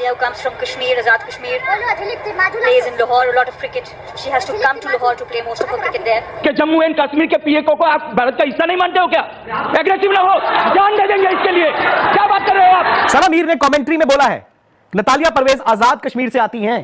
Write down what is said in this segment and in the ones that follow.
Natalia, who comes from Kashmir, Azad Kashmir, plays in Lahore a lot of cricket. She has to come to Lahore to play most of her cricket there. कि Jammu and Kashmir के पीएको को आप भारत का हिस्सा नहीं मानते हो क्या? एग्रेसिव ना हो, जान दे देंगे इसके लिए। क्या बात कर रहे हो आप? सना मीर ने कमेंट्री में बोला है नतालिया परवेज आजाद कश्मीर से आती हैं।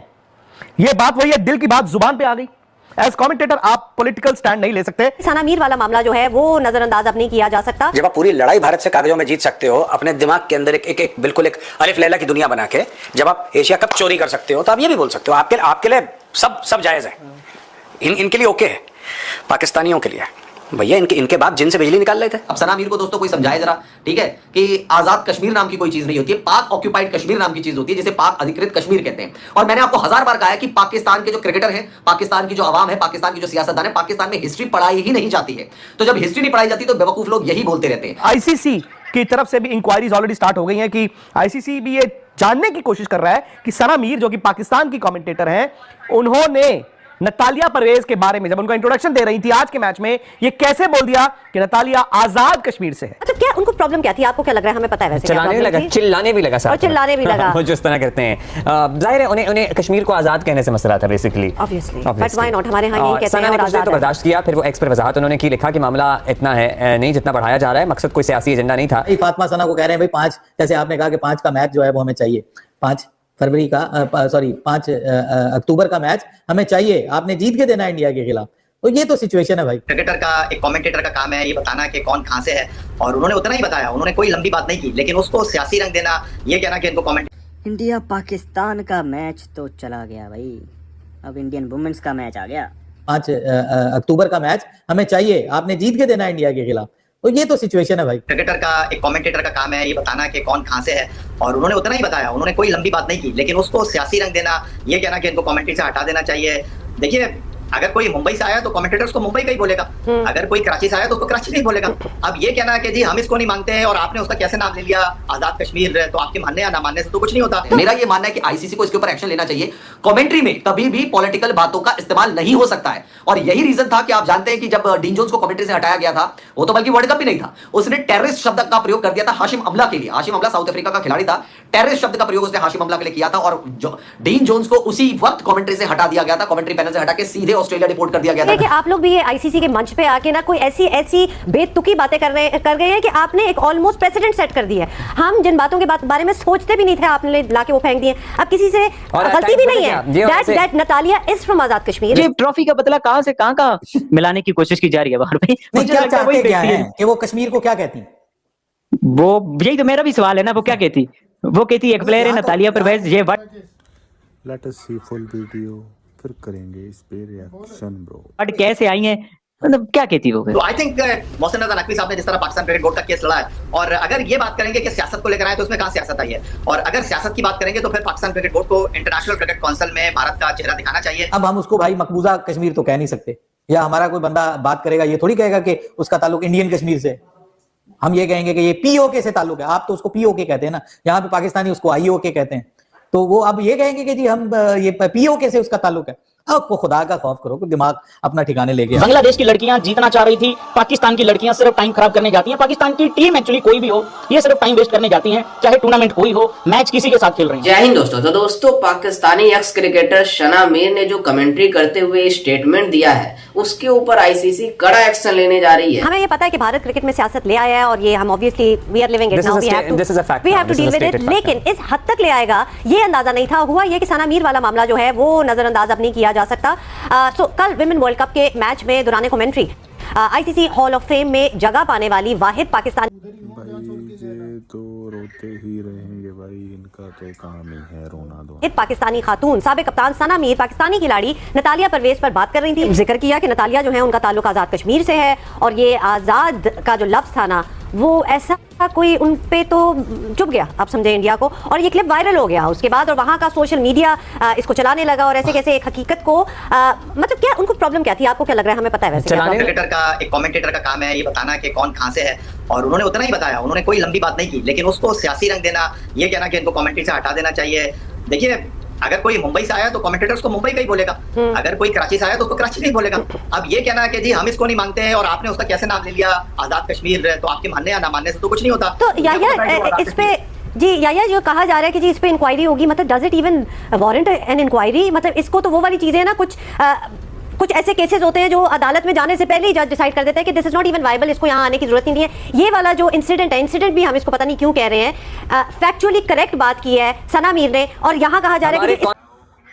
यह बात वही है, दिल की बात जुबान पे आ गई। एज कमेंटेटर आप पॉलिटिकल स्टैंड नहीं ले सकते। सना मीर वाला मामला जो है वो नजरअंदाज अब नहीं किया जा सकता। जब आप पूरी लड़ाई भारत से कागजों में जीत सकते हो, अपने दिमाग के अंदर एक बिल्कुल एक अलिफ लैला की दुनिया बना के, जब आप एशिया कप चोरी कर सकते हो, तो आप ये भी बोल सकते हो आपके लिए सब जायज है। इनके लिए ओके है, पाकिस्तानियों के लिए भैया इनके बाद जिनसे बिजली निकाल रहे थे। अब सना मीर को दोस्तों कोई समझाए जरा, ठीक है, कि आजाद कश्मीर नाम की कोई चीज नहीं होती है, पाक ऑक्यूपाइड कश्मीर नाम की चीज होती है, जिसे पाक अधिकृत कश्मीर कहते हैं। और मैंने आपको 1000 बार कहा है कि पाकिस्तान के जो क्रिकेटर हैं, पाकिस्तान की जो आवाम है, पाकिस्तान की जो सियासतदान है, पाकिस्तान में हिस्ट्री पढ़ाई ही नहीं जाती है। तो जब हिस्ट्री नहीं पढ़ाई जाती तो बेवकूफ लोग यही बोलते रहते हैं। आईसीसी की तरफ से भी इंक्वायरीज ऑलरेडी स्टार्ट हो गई हैं कि आईसीसी भी ये जानने की कोशिश कर रहा है कि सना मीर जो कि पाकिस्तान की कमेंटेटर हैं, उन्होंने नतालिया परवेज के बारे में जब उनका इंट्रोडक्शन दे रही थी आज के मैच में, ये कैसे बोल दिया कि नतालिया आजाद कश्मीर से है। मतलब क्या उनको प्रॉब्लम क्या थी? आपको क्या लग रहा है? हमें पता है वैसे चलाने लगा, चिल्लाने भी लगा, और चिल्लाने भी लगा। वो जिस तरह करते हैं, जाहिर है उन्हें कश्मीर को आजाद कहने से मसला था basically. Obviously, but why not, हमारे यहाँ यही कहते हैं। सना ने कुछ देर तो बर्दाश्त किया, फिर वो एक्स पर वजाहत उन्होंने की, लिखा कि मामला इतना है नहीं जितना बढ़ाया जा रहा है, मकसद कोई सियासी एजेंडा नहीं था। फातिमा सना को कह रहे हैं भाई 5, जैसे आपने कहा कि 5 का मैच जो है वो हमें चाहिए, 5 फरवरी का 5 अक्टूबर का मैच हमें चाहिए, आपने जीत के देना है इंडिया के खिलाफ। तो ये तो सिचुएशन है भाई। क्रिकेटर का, एक कमेंटेटर का काम है ये बताना कि कौन कहां से है, और उन्होंने उतना ही बताया, उन्होंने कोई लंबी बात नहीं की, लेकिन उसको सियासी रंग देना, ये कहना कि इनको कमेंट। इंडिया पाकिस्तान का मैच तो चला गया भाई, अब इंडियन वुमेन्स का मैच आ गया। 5 अक्टूबर का मैच हमें चाहिए, आपने जीत के देना है इंडिया के खिलाफ। तो ये तो सिचुएशन है भाई। क्रिकेटर का, एक कमेंटेटर का काम है ये बताना कि कौन कहां से है, और उन्होंने उतना ही बताया, उन्होंने कोई लंबी बात नहीं की, लेकिन उसको सियासी रंग देना, ये कहना कि इनको कमेंट्री से हटा देना चाहिए। देखिए, अगर कोई मुंबई से आया तो कमेंटेटर उसको मुंबई का ही बोलेगा, अगर कोई कराची से आया तो उसको कराची का ही बोलेगा। अब ये कहना है कि जी हम इसको नहीं मानते हैं और आपने उसका कैसे नाम ले लिया आजाद कश्मीर, तो आपके मानने या ना मानने से तो कुछ नहीं होता। मेरा ये मानना है कि आईसीसी को इसके ऊपर एक्शन लेना चाहिए। कमेंट्री में कभी भी पॉलिटिकल बातों का इस्तेमाल नहीं हो सकता है, और यही रीजन था कि आप जानते हैं कि जब डीन जोन्स को कमेंट्री से हटाया गया था, वो तो बल्कि वर्ल्ड कप भी नहीं था, उसने टेररिस्ट शब्द का प्रयोग कर दिया था हाशिम अमला के लिए। हाशिम अमला साउथ अफ्रीका का खिलाड़ी था, टेररिस्ट शब्द का प्रयोग उसने हाशिम अमला के लिए किया था, और डीन जोन्स को उसी वक्त कमेंट्री से हटा दिया गया था, कमेंट्री पैनल से हटा के सीधे ऑस्ट्रेलिया रिपोर्ट कर दिया गया था। कि आप लोग भी ये आईसीसी के मंच पे आके ना कोई ऐसी बेतुकी बातें कर गए हैं कि आपने एक ऑलमोस्ट प्रेसिडेंट सेट कर दिया है। हम जिन बातों के बारे में सोचते भी नहीं थे, आपने लाके वो फेंक दिए। अब किसी से गलती भी नहीं है दैट नतालिया इज फ्रॉम आजाद कश्मीर। ये ट्रॉफी का बदला कहां से कहां मिलाने की कोशिश की जा रही है बाहर भाई। मुझे लगता है क्या है कि वो कश्मीर को क्या कहती, वो यही तो मेरा भी सवाल है ना, वो क्या कहती? वो कहती एक प्लेयर है नतालिया परवेज, ये लेट अस सी फुल वीडियो, फिर करेंगे इस पे रिएक्शन ब्रो। बट कैसे आई है, मतलब क्या कहती वो? तो आई थिंक मोहसिन रजा नकवी साहब ने जिस तरह पाकिस्तान क्रिकेट बोर्ड का केस लड़ा है, और अगर ये बात करेंगे कि सियासत को लेकर आए तो उसमें कहां सियासत आई है, और अगर सियासत की बात करेंगे तो फिर पाकिस्तान क्रिकेट बोर्ड को इंटरनेशनल क्रिकेट काउंसिल में भारत का चेहरा दिखाना चाहिए। अब हम उसको भाई मकबूजा कश्मीर तो कह नहीं सकते, या हमारा कोई बंदा बात करेगा ये थोड़ी कहेगा कि उसका ताल्लुक इंडियन कश्मीर से। हम ये कहेंगे कि ये पीओके से ताल्लुक है, आप तो उसको पीओके कहते हैं ना, यहाँ पे पाकिस्तानी उसको आईओके कहते हैं, तो वो अब ये कहेंगे कि जी हम ये पीओके से उसका ताल्लुक है। अब वो खुदा का खौफ करो, दिमाग अपना ठिकाने ले गया। बांग्लादेश की लड़कियां जीतना चाह रही थी, पाकिस्तान की लड़कियां सिर्फ टाइम खराब करने जाती हैं। पाकिस्तान की टीम एक्चुअली कोई भी हो, ये सिर्फ टाइम वेस्ट करने जाती हैं, चाहे टूर्नामेंट कोई हो, मैच किसी के साथ खेल रही हैं। जय हिंद दोस्तों। तो दोस्तों, पाकिस्तानी एक्स क्रिकेटर सना मीर ने जो कमेंट्री करते हुए स्टेटमेंट दिया है, उसके ऊपर आईसीसी कड़ा एक्शन लेने जा रही है। हमें ये पता है कि भारत क्रिकेट में सियासत ले आया है, और ये हम obviously we are living it now, we have to deal with it, लेकिन इस हद तक ले आएगा ये अंदाजा नहीं था। हुआ ये कि सना मीर वाला मामला जो है वो नजरअंदाज अब नहीं किया जा सकता। सो कल विमेन वर्ल्ड कप के मैच में दौरान commentary ICC hall of fame में जगह पाने वाली वाहिद पाकिस्तानी तो रोते ही रहेंगे भाई, इनका तो काम ही है रोना दो। पाकिस्तानी खातून साबिक कप्तान सना मीर पाकिस्तानी खिलाड़ी नतालिया परवेज पर बात कर रही थी। जिक्र किया कि नतालिया जो है उनका ताल्लुक आजाद कश्मीर से है, और ये आजाद का जो लफ्ज था ना, वो ऐसा कोई उन पे तो चुप गया, आप समझे, इंडिया को, और ये क्लिप वायरल हो गया उसके बाद, और वहां का सोशल मीडिया इसको चलाने लगा, और ऐसे कैसे एक हकीकत को मतलब क्या उनको प्रॉब्लम क्या थी? आपको क्या लग रहा है? हमें पता है वैसे क्रिकेटर का, एक कमेंटेटर का काम है ये बताना कि कौन कहां से है, और उन्होंने उतना ही बताया, उन्होंने कोई लंबी बात नहीं की, लेकिन उसको सियासी रंग देना, ये कहना कि इनको कमेंट्री से हटा देना चाहिए। देखिए, अगर कोई मुंबई से आया तो कमेंटेटर उसको मुंबई का ही बोलेगा, अगर कोई कराची से आया तो उसको कराची का ही बोलेगा। अब ये कहना है कि जी हम इसको नहीं मानते हैं और आपने उसका कैसे नाम ले लिया आजाद कश्मीर, तो आपके मानने या ना मानने से तो कुछ नहीं होता। तो यार इस पे जी याया, जो कहा जा रहा है कि जी इस पे इंक्वायरी होगी, मतलब does it even warrant an inquiry? मतलब इसको तो वो वाली चीजें हैं ना, कुछ ऐसे केसेस होते हैं जो अदालत में जाने से पहले ही जज डिसाइड कर देता है कि this is not even viable, इसको यहाँ आने की जरूरत नहीं है। ये वाला जो इंसिडेंट भी हम इसको पता नहीं क्यों कह रहे हैं, फैक्चुअली करेक्ट बात की है सना मीर ने, और यहाँ कहा जा रहा है कि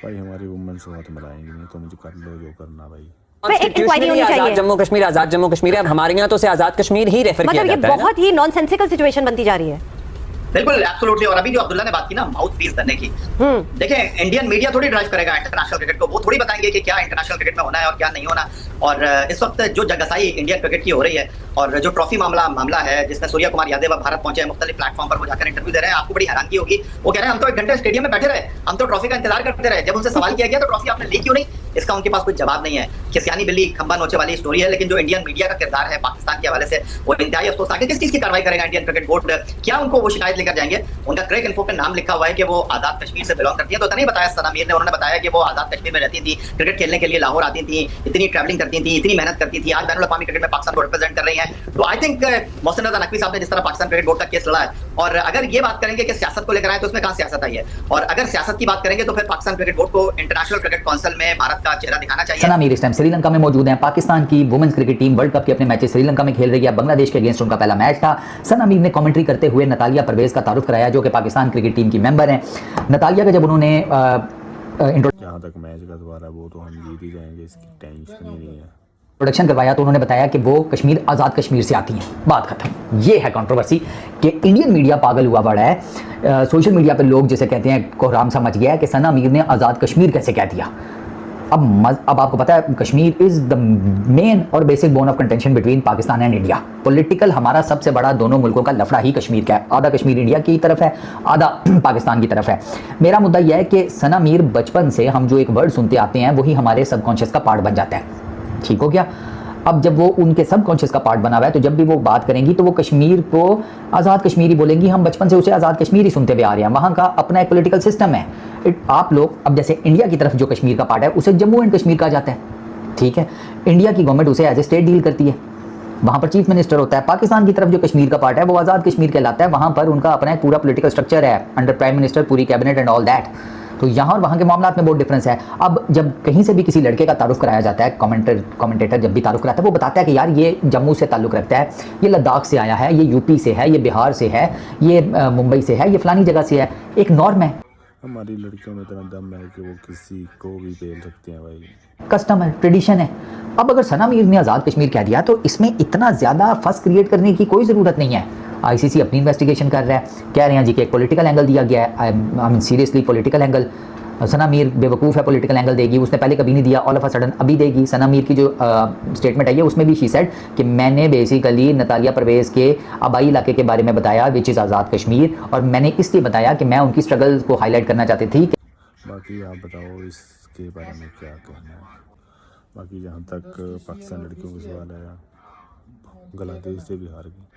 भाई हमारी वुमेन्स को हाथ मिलाएंगे नहीं तो मुझे कर लो जो करना भाई। आजाद जम्मू कश्मीर, आजाद जम्मू कश्मीर है। अब हमारे यहाँ तो से आजाद कश्मीर ही रेफर किया जाता है। मतलब ये बहुत ही नॉनसेंसिकल सिचुएशन बनती जा रही है। बिल्कुल एब्सोल्युटली। और अभी जो अब्दुल्ला ने बात की ना माउथ पीस बनने की, देखें इंडियन मीडिया थोड़ी ड्राइव करेगा इंटरनेशनल क्रिकेट को, वो थोड़ी बताएंगे कि क्या इंटरनेशनल क्रिकेट में होना है और क्या नहीं होना। और इस वक्त जो जगसाई इंडियन क्रिकेट की हो रही है, और जो ट्रॉफी मामला है जिसमें सूर्य कुमार यादव भारत पहुंचे हैं, मुख्तलिफ प्लेटफॉर्म पर वो जाकर इंटरव्यू दे रहे हैं, आपको बड़ी हैरानगी होगी। वो कह रहे हैं हम तो 1 घंटे स्टेडियम में बैठे रहे, हम तो ट्रॉफी का इंतजार करते रहे। जब उनसे सवाल किया गया तो ट्रॉफी आपने ली क्यों नहीं, इसका उनके पास कोई जवाब नहीं है। खिसियानी बिल्ली खंबा नोचे वाली स्टोरी है। लेकिन जो इंडियन मीडिया का किरदार है पाकिस्तान के हवाले से, वो इंतहाई अफसोस। आगे किस चीज की कार्रवाई करेगा इंडियन क्रिकेट बोर्ड? क्या उनको वो शिकायत लेकर जाएंगे? उनका क्रिक इन्फो पे नाम लिखा हुआ है कि वो आजाद कश्मीर से बिलोंग करती है, तो नहीं बताया सना मीर ने। उन्होंने बताया कि वो आजाद कश्मीर में रहती थी, क्रिकेट खेलने के लिए लाहौर आती थी, इतनी ट्रैवलिंग करती थी, इतनी मेहनत करती थी, आज बैनुल अक़वामी क्रिकेट में पाकिस्तान को रिप्रेजेंट कर रही हैं। तो आई थिंक मोहसिन रज़ा नकवी साहब ने जिस तरह पाकिस्तान क्रिकेट बोर्ड का केस लड़ा है, और अगर ये बात करेंगे कि सियासत को लेकर आए तो उसमें कहां सियासत आई है? और अगर सियासत की बात करेंगे तो फिर पाकिस्तान क्रिकेट बोर्ड को इंटरनेशनल क्रिकेट काउंसिल में भारत का चेहरा दिखाना चाहिए। सना मीर इस टाइम श्रीलंका में मौजूद हैं। पाकिस्तान की women's cricket team world cup के अपने मैचेस श्रीलंका में खेल रही है। बांग्लादेश के अगेंस्ट उनका पहला मैच था। सना मीर ने कमेंट्री करते हुए नतालिया परवेज का तारुफ कराया, जो कि पाकिस्तान क्रिकेट टीम की मेंबर हैं। नतालिया का जब उन्होंने जहाँ तक मैच का दोबारा वो तो हम जीत ही जाएंगे, इसकी टेंशन ही नहीं है। प्रोडक्शन करवाया तो उन्होंने बताया कि वो कश्मीर आज़ाद कश्मीर से आती हैं। बात खत्म। ये है कंट्रोवर्सी कि इंडियन मीडिया पागल हुआ पड़ा है। सोशल मीडिया पर लोग जिसे कहते हैं कोहराम सा मच गया है कि सना मीर ने आज़ाद कश्मीर कैसे कह दिया। अब आपको पता है कश्मीर इज़ द मेन और basic bone of contention between Pakistan and India. Political हमारा सबसे बड़ा दोनों मुल्कों का लफड़ा ही कश्मीर का है। आधा कश्मीर इंडिया की तरफ है, आधा पाकिस्तान की तरफ है। मेरा मुद्दा यह है कि सना मीर बचपन से हम जो एक वर्ड सुनते आते हैं वही हमारे सबकॉन्शियस का पार्ट बन जाता है। ठीक हो गया? अब जब वो उनके सबकॉन्शियस का पार्ट बना हुआ है तो जब भी वो बात करेंगी तो वो कश्मीर को आज़ाद कश्मीरी बोलेंगी। हम बचपन से उसे आज़ाद कश्मीरी सुनते हुए आ रहे हैं। वहाँ का अपना एक पॉलिटिकल सिस्टम है। आप लोग अब जैसे इंडिया की तरफ जो कश्मीर का पार्ट है उसे जम्मू एंड कश्मीर कहा जाता है। ठीक है, इंडिया की गवर्नमेंट उसे एज ए स्टेट डील करती है, वहाँ पर चीफ मिनिस्टर होता है। पाकिस्तान की तरफ जो कश्मीर का पार्ट है वो आज़ाद कश्मीर कहलाता है। वहाँ पर उनका अपना एक पूरा पॉलिटिकल स्ट्रक्चर है, अंडर प्राइम मिनिस्टर, पूरी कैबिनेट एंड ऑल दैट। तो यहाँ और वहाँ के मामला में बहुत डिफरेंस है। अब जब कहीं से भी किसी लड़के का तारुफ कराया जाता है, कमेंटेटर जब भी तारुफ कराता है वो बताता है कि यार ये जम्मू से ताल्लुक़ रखता है, ये लद्दाख से आया है, ये यूपी से है, ये बिहार से है, ये मुंबई से है, ये फलानी जगह से है। एक नॉर्म है। हमारी लड़कियों में इतना दम है कि वो किसी को भी पेल सकते हैं भाई। कस्टम है, ट्रेडिशन है। अब अगर सना मीर ने आज़ाद कश्मीर कह दिया तो इसमें इतना ज़्यादा फस क्रिएट करने की कोई ज़रूरत नहीं है। आईसीसी अपनी इन्वेस्टिगेशन कर रहा है, कह रहे हैं जी कि एक पॉलिटिकल एंगल दिया गया है। I mean seriously political angle. Sana Mir बेवकूफ़ है, पॉलिटिकल एंगल देगी, उसने पहले कभी नहीं दिया, ऑल ऑफ अ सडन अभी देगी। सना मीर की जो स्टेटमेंट आई है उसमें भी शी सेड कि मैंने बेसिकली नतालिया परवेज के आबाई इलाके के बारे में बताया विच इज़ आज़ाद कश्मीर, और मैंने इसलिए बताया कि मैं उनकी स्ट्रगल को हाईलाइट करना चाहती थी। बाकी आप बताओ इसके बारे में क्या कहना है। बाकी जहाँ तक पाकिस्तान लड़कियों का सवाल आया, बांग्लादेश से भी हार गई,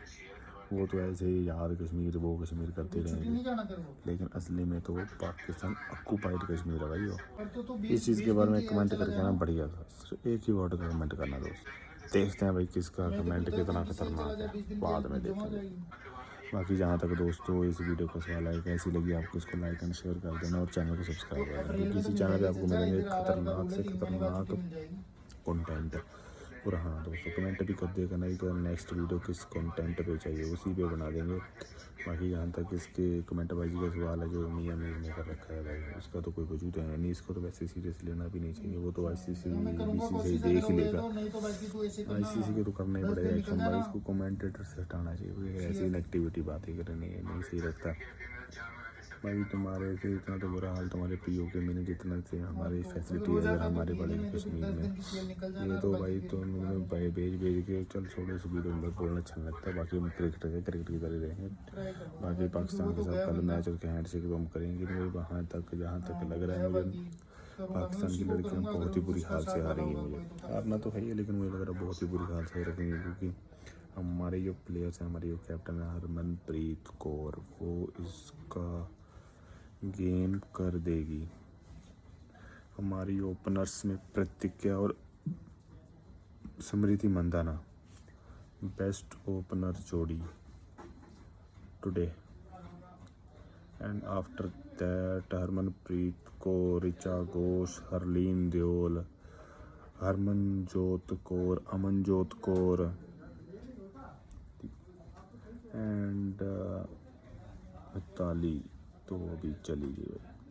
वो तो ऐसे ही यार कश्मीर वो कश्मीर करते रहेंगे, लेकिन असली में तो पाकिस्तान ऑक्यूपाइड कश्मीर है भाई। वो इस चीज़ के बारे में कमेंट करके ना बढ़िया था, सिर्फ एक ही वर्ड का कमेंट करना दोस्त। देखते हैं भाई किसका कमेंट कितना खतरनाक है, बाद में देखेंगे। बाकी जहाँ तक दोस्तों इस वीडियो का सवाल है कैसी लगी आपको, इसको लाइक एंड शेयर कर देना और चैनल को सब्सक्राइब कर देना, क्योंकि इसी चैनल पे आपको मिलेंगे खतरनाक से खतरनाक कंटेंट। और हाँ दोस्तों कमेंट भी कर देगा, नहीं तो नेक्स्ट वीडियो किस कंटेंट पे चाहिए उसी पे बना देंगे। बाकी जहाँ तक इसके कमेंट बाजी का सवाल है जो मियां मीर ने कर रखा है भाई, उसका तो कोई वजूद है नहीं, इसको तो वैसे सीरियस लेना भी नहीं चाहिए। वो तो आईसीसी बीसी से ही देख ही लेगा, आईसीसी को तो करना ही पड़ेगा एक्शन भाई। इसको कमेंटेटर से हटाना चाहिए, ऐसी नेगेटिविटी बातें करनी है, नहीं सही लगता भाई। तुम्हारे से इतना तो बुरा हाल तुम्हारे पीओ के मैंने जितना से हमारी फैसिलिटी अगर हमारे बड़े कश्मीर में, ये तो भाई तो उन्होंने भेज के चल छोड़ो इस वीडियो में बोलना अच्छा नहीं लगता। बाकी हम क्रिकेट की तरह रहेंगे। बाकी पाकिस्तान के साथ कल मैच और हैंड से हम करेंगे नहीं, वहाँ तक जहाँ तक लग रहा है मुझे पाकिस्तान की लड़कियाँ बहुत ही बुरी हाल से आ रही हैं। मुझे हारना तो है ही, लेकिन मुझे लग रहा है बहुत ही बुरी हाल से रखेंगे, क्योंकि हमारे जो प्लेयर्स हैं, हमारे जो कैप्टन है हरमनप्रीत कौर, वो इसका गेम कर देगी। हमारी ओपनर्स में प्रतिज्ञा और स्मृति मंदाना बेस्ट ओपनर जोड़ी today. And after that Harmanpreet Kaur, Richa Ghosh, Harleen Deol, Harmanjot Kaur, Amanjot Kaur and Mithali तो अभी चली गई।